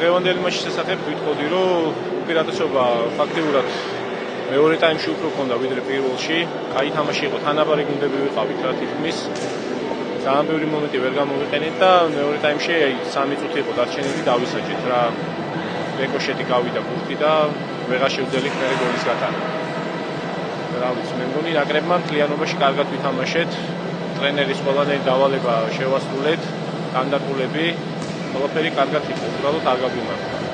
დღევანდელი მატჩის შესახებ ვიტყოდი, რომ უპირატესობა ფაქტიურად მეორე ტაიმში უფრო ჰქონდა ვიდრე პირველში. კაი თამაში იყო, თანაბარი გუნდები ვიყავით რა თითქმის. ძალიან ბევრი მომენტი ვერ გამოვიყენეთ და მეორე ტაიმში აი 3 წუთი იყო დარჩენილი დავისაჯეთ რა. რეკოშეტი გავიდა ბურთი და ვეღარ შევძელით მე გოლის გატანა. რა ვიცი, მე მგონი ნაკრებმა მთლიანობაში კარგად ვითამაშეთ. ტრენერის ყველანაირი დავალება შევასრულეთ, განდაკულები, ყველაფერი კარგად იყო, უბრალოდ არ გაგვიმართა.